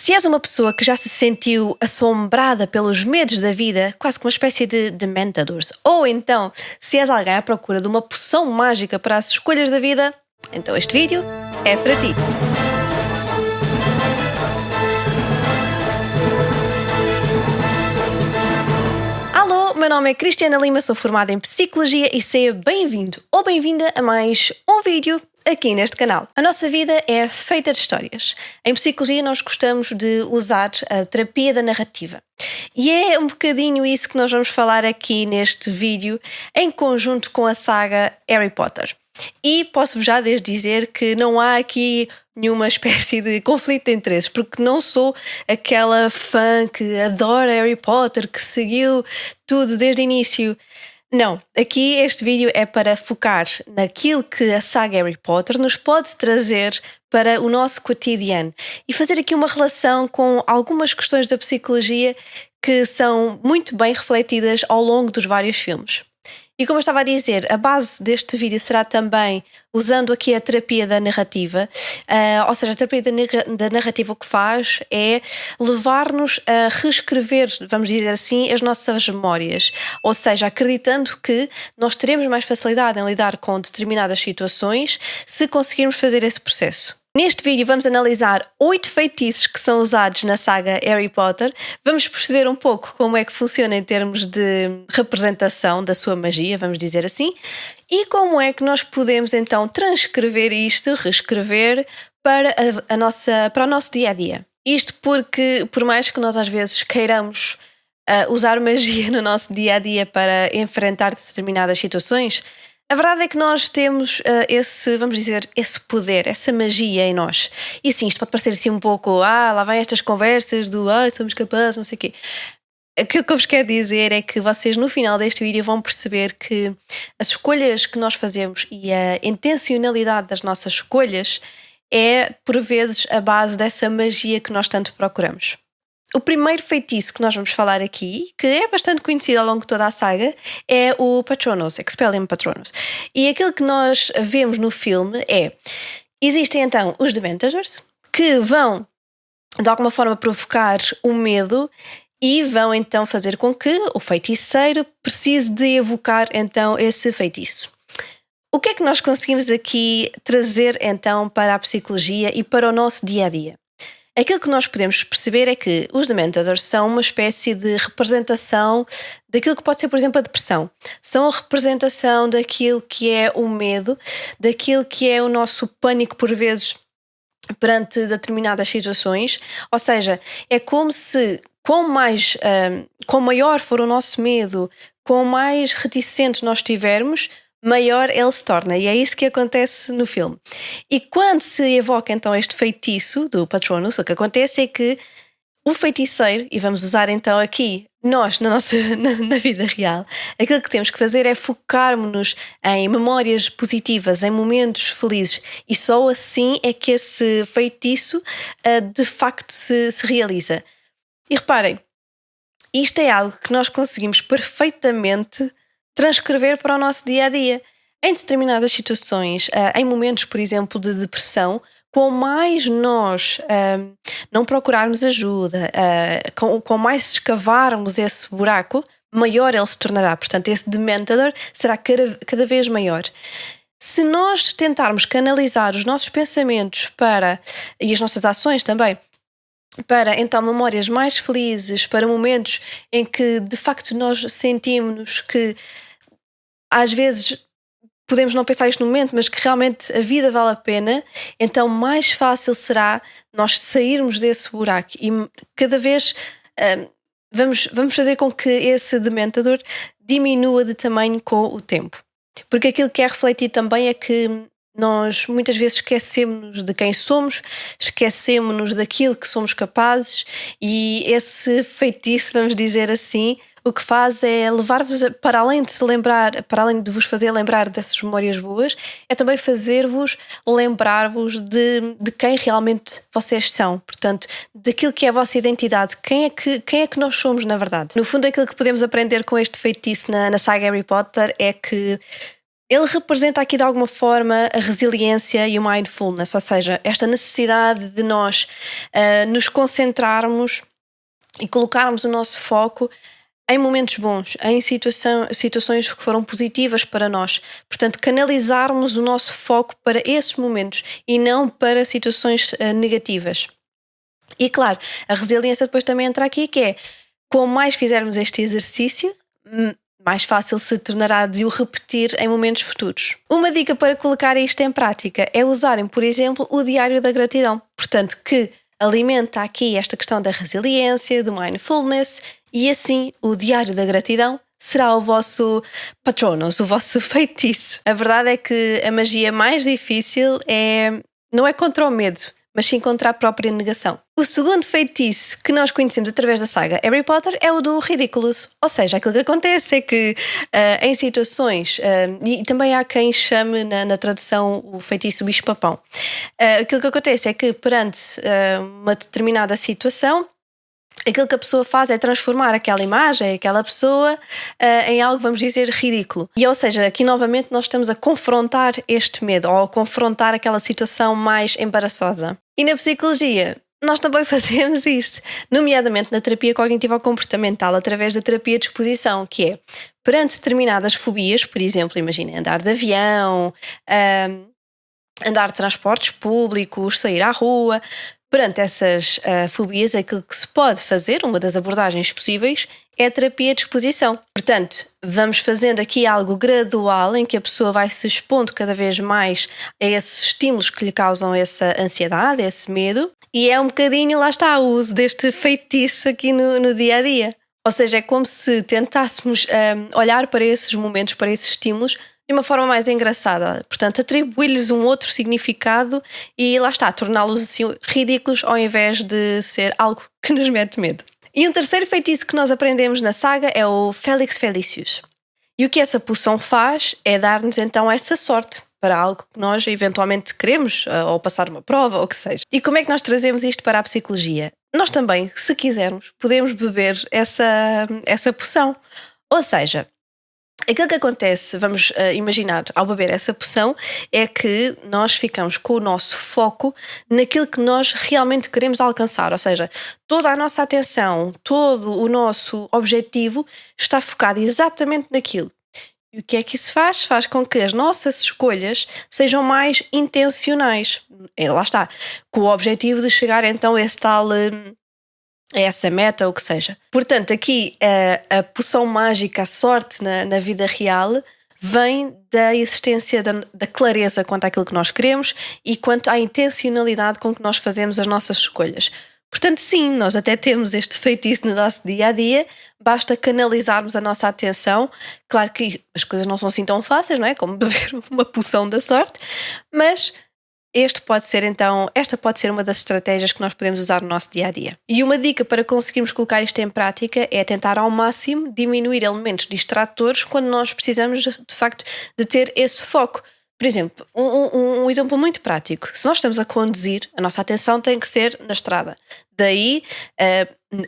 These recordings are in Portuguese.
Se és uma pessoa que já se sentiu assombrada pelos medos da vida, quase que uma espécie de dementadores, ou então se és alguém à procura de uma poção mágica para as escolhas da vida, então este vídeo é para ti. Alô, meu nome é Cristiana Lima, sou formada em Psicologia e seja bem-vindo ou bem-vinda a mais um vídeo aqui neste canal. A nossa vida é feita de histórias. Em Psicologia nós gostamos de usar a terapia da narrativa. E é um bocadinho isso que nós vamos falar aqui neste vídeo, em conjunto com a saga Harry Potter. E posso-vos já desde dizer que não há aqui nenhuma espécie de conflito de interesses, porque não sou aquela fã que adora Harry Potter, que seguiu tudo desde o início. Não, aqui este vídeo é para focar naquilo que a saga Harry Potter nos pode trazer para o nosso cotidiano e fazer aqui uma relação com algumas questões da psicologia que são muito bem refletidas ao longo dos vários filmes. E como eu estava a dizer, a base deste vídeo será também usando aqui a terapia da narrativa, ou seja, a terapia da narrativa o que faz é levar-nos a reescrever, vamos dizer assim, as nossas memórias, ou seja, acreditando que nós teremos mais facilidade em lidar com determinadas situações se conseguirmos fazer esse processo. Neste vídeo vamos analisar 8 feitiços que são usados na saga Harry Potter. Vamos perceber um pouco como é que funciona em termos de representação da sua magia, vamos dizer assim, e como é que nós podemos então transcrever isto, reescrever para para o nosso dia-a-dia. Isto porque, por mais que nós às vezes queiramos usar magia no nosso dia-a-dia para enfrentar determinadas situações, a verdade é que nós temos vamos dizer, esse poder, essa magia em nós. E sim, isto pode parecer assim um pouco, lá vem estas conversas do, somos capazes, não sei o quê. Aquilo que eu vos quero dizer é que vocês no final deste vídeo vão perceber que as escolhas que nós fazemos e a intencionalidade das nossas escolhas é, por vezes, a base dessa magia que nós tanto procuramos. O primeiro feitiço que nós vamos falar aqui, que é bastante conhecido ao longo de toda a saga, é o Patronus, Expelliarmus Patronus. E aquilo que nós vemos no filme existem então os Dementadors, que vão, de alguma forma, provocar o medo e vão então fazer com que o feiticeiro precise de evocar então esse feitiço. O que é que nós conseguimos aqui trazer então para a psicologia e para o nosso dia-a-dia? Aquilo que nós podemos perceber é que os Dementadors são uma espécie de representação daquilo que pode ser, por exemplo, a depressão. São a representação daquilo que é o medo, daquilo que é o nosso pânico, por vezes, perante determinadas situações. Ou seja, é como se, quão maior for o nosso medo, quão mais reticentes nós estivermos, maior ele se torna, e é isso que acontece no filme. E quando se evoca então este feitiço do Patronus, o que acontece é que o feiticeiro, e vamos usar então aqui nós na vida real, aquilo que temos que fazer é focarmos-nos em memórias positivas, em momentos felizes, e só assim é que esse feitiço de facto se realiza. E reparem, isto é algo que nós conseguimos perfeitamente transcrever para o nosso dia-a-dia. Em determinadas situações, em momentos, por exemplo, de depressão, quanto mais nós não procurarmos ajuda, quanto mais escavarmos esse buraco, maior ele se tornará. Portanto, esse Dementador será cada vez maior. Se nós tentarmos canalizar os nossos pensamentos e as nossas ações também, para então memórias mais felizes, para momentos em que de facto nós sentimos que às vezes podemos não pensar isto no momento, mas que realmente a vida vale a pena, então mais fácil será nós sairmos desse buraco e cada vez vamos fazer com que esse Dementador diminua de tamanho com o tempo. Porque aquilo que é refletido também é que nós muitas vezes esquecemos-nos de quem somos, esquecemos-nos daquilo que somos capazes, e esse feitiço, vamos dizer assim, o que faz é levar-vos, para além de vos fazer lembrar dessas memórias boas, é também fazer-vos lembrar-vos de quem realmente vocês são. Portanto, daquilo que é a vossa identidade, quem é que nós somos na verdade. No fundo, aquilo que podemos aprender com este feitiço na saga Harry Potter é que Ele representa aqui de alguma forma a resiliência e o mindfulness, ou seja, esta necessidade de nós nos concentrarmos e colocarmos o nosso foco em momentos bons, em situações que foram positivas para nós. Portanto, canalizarmos o nosso foco para esses momentos e não para situações negativas. E claro, a resiliência depois também entra aqui, que é, quanto mais fizermos este exercício, mais fácil se tornará de o repetir em momentos futuros. Uma dica para colocar isto em prática é usarem, por exemplo, o diário da gratidão. Portanto, que alimenta aqui esta questão da resiliência, do mindfulness, e assim o diário da gratidão será o vosso patronus, o vosso feitiço. A verdade é que a magia mais difícil não é contra o medo, mas sim contra a própria negação. O segundo feitiço que nós conhecemos através da saga Harry Potter é o do Ridiculous. Ou seja, aquilo que acontece é que em situações, e também há quem chame na tradução o feitiço bicho-papão, aquilo que acontece é que perante uma determinada situação, aquilo que a pessoa faz é transformar aquela imagem, aquela pessoa, em algo, vamos dizer, ridículo. E ou seja, aqui novamente nós estamos a confrontar este medo, ou a confrontar aquela situação mais embaraçosa. E na psicologia, nós também fazemos isto, nomeadamente na terapia cognitivo-comportamental, através da terapia de exposição, que é, perante determinadas fobias, por exemplo, imaginem andar de avião, andar de transportes públicos, sair à rua. Perante essas fobias, aquilo que se pode fazer, uma das abordagens possíveis, é a terapia de exposição. Portanto, vamos fazendo aqui algo gradual em que a pessoa vai se expondo cada vez mais a esses estímulos que lhe causam essa ansiedade, esse medo, e é um bocadinho, lá está, o uso deste feitiço aqui no dia a dia. Ou seja, é como se tentássemos olhar para esses momentos, para esses estímulos, de uma forma mais engraçada. Portanto, atribuir-lhes um outro significado e lá está, torná-los assim ridículos ao invés de ser algo que nos mete medo. E um terceiro feitiço que nós aprendemos na saga é o Felix Felicius. E o que essa poção faz é dar-nos então essa sorte para algo que nós eventualmente queremos, ou passar uma prova, ou o que seja. E como é que nós trazemos isto para a psicologia? Nós também, se quisermos, podemos beber essa poção. Ou seja, aquilo que acontece, vamos imaginar, ao beber essa poção, é que nós ficamos com o nosso foco naquilo que nós realmente queremos alcançar. Ou seja, toda a nossa atenção, todo o nosso objetivo está focado exatamente naquilo. E o que é que isso faz? Faz com que as nossas escolhas sejam mais intencionais. Lá está, com o objetivo de chegar então a esse tal... a essa meta, ou o que seja. Portanto, aqui a poção mágica, a sorte na vida real, vem da existência da clareza quanto àquilo que nós queremos e quanto à intencionalidade com que nós fazemos as nossas escolhas. Portanto, sim, nós até temos este feitiço no nosso dia-a-dia, basta canalizarmos a nossa atenção. Claro que as coisas não são assim tão fáceis, não é? Como beber uma poção da sorte, mas... esta pode ser uma das estratégias que nós podemos usar no nosso dia-a-dia. E uma dica para conseguirmos colocar isto em prática é tentar ao máximo diminuir elementos distratores quando nós precisamos, de facto, de ter esse foco. Por exemplo, um exemplo muito prático. Se nós estamos a conduzir, a nossa atenção tem que ser na estrada. Daí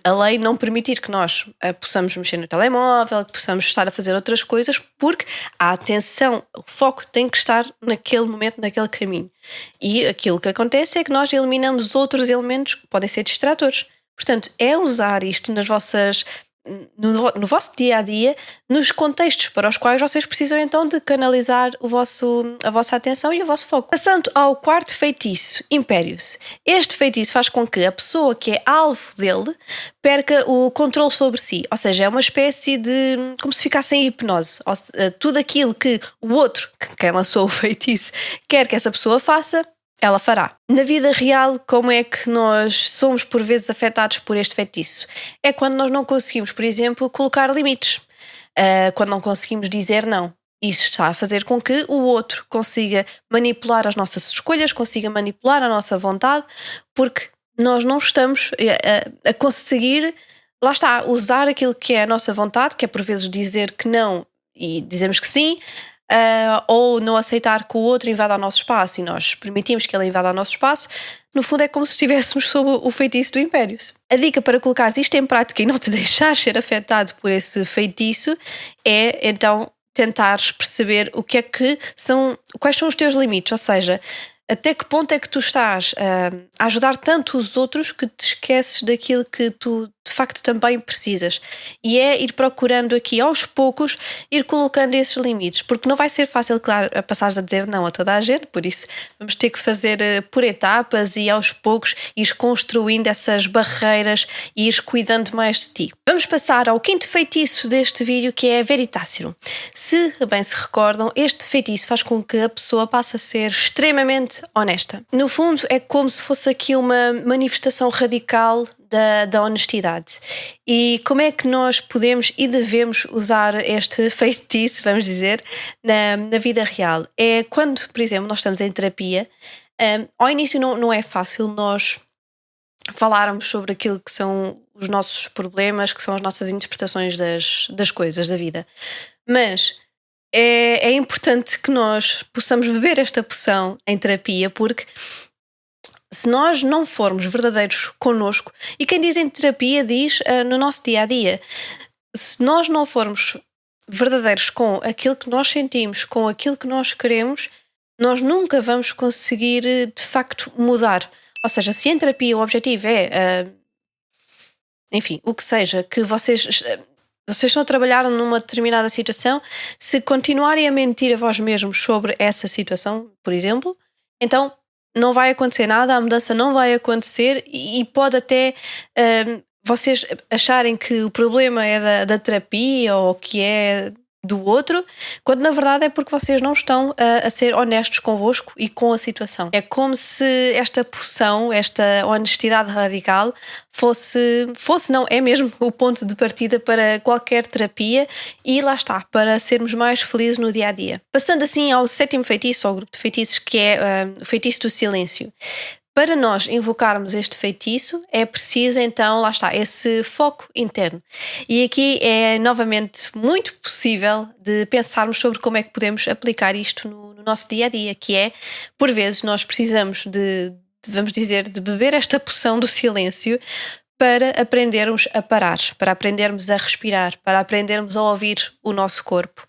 a lei não permitir que nós possamos mexer no telemóvel, que possamos estar a fazer outras coisas, porque a atenção, o foco tem que estar naquele momento, naquele caminho. E aquilo que acontece é que nós eliminamos outros elementos que podem ser distratores. Portanto, é usar isto no vosso dia-a-dia, nos contextos para os quais vocês precisam então de canalizar a vossa atenção e o vosso foco. Passando ao quarto feitiço, Impérius. Este feitiço faz com que a pessoa que é alvo dele perca o controle sobre si, ou seja, é uma espécie de... como se ficasse em hipnose. Tudo aquilo que o outro, quem lançou o feitiço, quer que essa pessoa faça, ela fará. Na vida real, como é que nós somos por vezes afetados por este feitiço? É quando nós não conseguimos, por exemplo, colocar limites. Quando não conseguimos dizer não. Isso está a fazer com que o outro consiga manipular as nossas escolhas, consiga manipular a nossa vontade, porque nós não estamos a conseguir, lá está, usar aquilo que é a nossa vontade, que é por vezes dizer que não e dizemos que sim, ou não aceitar que o outro invada o nosso espaço e nós permitimos que ele invada o nosso espaço. No fundo é como se estivéssemos sob o feitiço do Impérius. A dica para colocares isto em prática e não te deixar ser afetado por esse feitiço é então tentares perceber quais são os teus limites, ou seja, até que ponto é que tu estás a ajudar tanto os outros que te esqueces daquilo que tu de facto também precisas. E é ir procurando aqui aos poucos, ir colocando esses limites, porque não vai ser fácil, claro, passares a dizer não a toda a gente, por isso vamos ter que fazer por etapas e aos poucos ires construindo essas barreiras e ires cuidando mais de ti. Vamos passar ao quinto feitiço deste vídeo, que é Veritaserum. Se bem se recordam, este feitiço faz com que a pessoa passe a ser extremamente honesta. No fundo, é como se fosse aqui uma manifestação radical da honestidade. E como é que nós podemos e devemos usar este feitiço, vamos dizer, na vida real? É quando, por exemplo, nós estamos em terapia, ao início não é fácil nós falarmos sobre aquilo que são os nossos problemas, que são as nossas interpretações das coisas, da vida. Mas é importante que nós possamos beber esta poção em terapia, porque se nós não formos verdadeiros connosco, e quem diz em terapia diz no nosso dia-a-dia, se nós não formos verdadeiros com aquilo que nós sentimos, com aquilo que nós queremos, nós nunca vamos conseguir de facto mudar. Ou seja, se em terapia o objetivo é, enfim, o que seja, que vocês estão a trabalhar numa determinada situação, se continuarem a mentir a vós mesmos sobre essa situação, por exemplo, então não vai acontecer nada, a mudança não vai acontecer e pode até vocês acharem que o problema é da terapia ou que é do outro, quando na verdade é porque vocês não estão a ser honestos convosco e com a situação. É como se esta poção, esta honestidade radical não, é mesmo o ponto de partida para qualquer terapia e lá está, para sermos mais felizes no dia-a-dia. Passando assim ao sétimo feitiço, ao grupo de feitiços, que é o feitiço do silêncio. Para nós invocarmos este feitiço é preciso então, lá está, esse foco interno. E aqui é novamente muito possível de pensarmos sobre como é que podemos aplicar isto no nosso dia-a-dia, que é, por vezes, nós precisamos vamos dizer, de beber esta poção do silêncio para aprendermos a parar, para aprendermos a respirar, para aprendermos a ouvir o nosso corpo.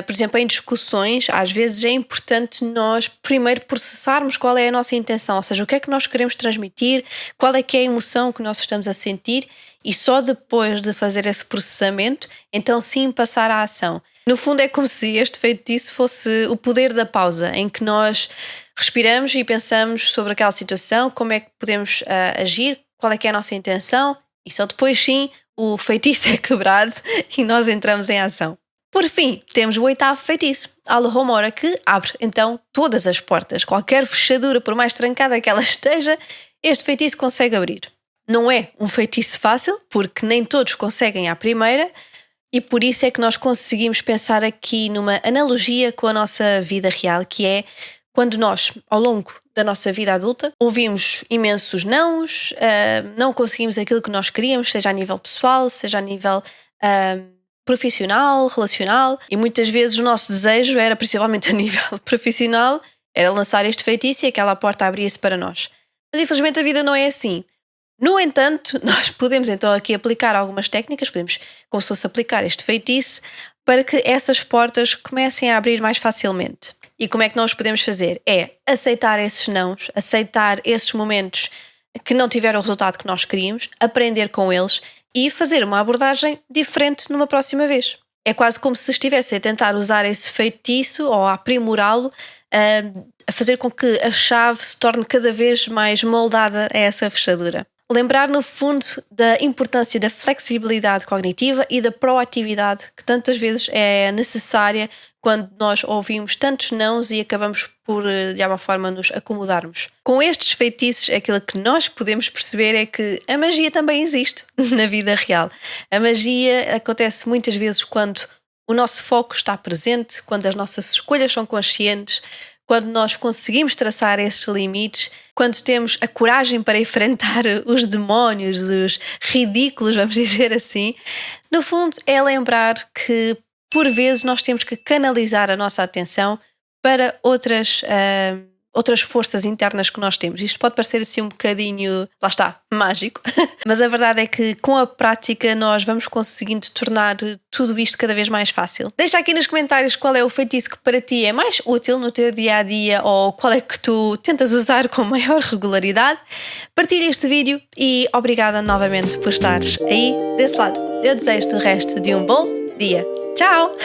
Por exemplo, em discussões, às vezes é importante nós primeiro processarmos qual é a nossa intenção, ou seja, o que é que nós queremos transmitir, qual é que é a emoção que nós estamos a sentir e só depois de fazer esse processamento, então sim passar à ação. No fundo é como se este feitiço fosse o poder da pausa, em que nós respiramos e pensamos sobre aquela situação, como é que podemos agir, qual é que é a nossa intenção e só depois sim o feitiço é quebrado e nós entramos em ação. Por fim, temos o oitavo feitiço, Alohomora, que abre então todas as portas. Qualquer fechadura, por mais trancada que ela esteja, este feitiço consegue abrir. Não é um feitiço fácil, porque nem todos conseguem à primeira, e por isso é que nós conseguimos pensar aqui numa analogia com a nossa vida real, que é quando nós, ao longo da nossa vida adulta, ouvimos imensos nãos, não conseguimos aquilo que nós queríamos, seja a nível pessoal, seja a nível profissional, relacional, e muitas vezes o nosso desejo era, principalmente a nível profissional, era lançar este feitiço e aquela porta abria-se para nós. Mas infelizmente a vida não é assim. No entanto, nós podemos então aqui aplicar algumas técnicas, podemos como se fosse aplicar este feitiço para que essas portas comecem a abrir mais facilmente. E como é que nós podemos fazer? É aceitar esses nãos, aceitar esses momentos que não tiveram o resultado que nós queríamos, aprender com eles e fazer uma abordagem diferente numa próxima vez. É quase como se estivesse a tentar usar esse feitiço ou a aprimorá-lo, a fazer com que a chave se torne cada vez mais moldada a essa fechadura. Lembrar, no fundo, da importância da flexibilidade cognitiva e da proatividade que tantas vezes é necessária quando nós ouvimos tantos nãos e acabamos por, de alguma forma, nos acomodarmos. Com estes feitiços, aquilo que nós podemos perceber é que a magia também existe na vida real. A magia acontece muitas vezes quando o nosso foco está presente, quando as nossas escolhas são conscientes, quando nós conseguimos traçar esses limites, quando temos a coragem para enfrentar os demónios, os ridículos, vamos dizer assim. No fundo, é lembrar que, por vezes, nós temos que canalizar a nossa atenção para outras outras forças internas que nós temos. Isto pode parecer assim um bocadinho, lá está, mágico, mas a verdade é que com a prática nós vamos conseguindo tornar tudo isto cada vez mais fácil. Deixa aqui nos comentários qual é o feitiço que para ti é mais útil no teu dia-a-dia ou qual é que tu tentas usar com maior regularidade. Partilha este vídeo e obrigada novamente por estares aí desse lado. Eu desejo-te o resto de um bom dia. Tchau!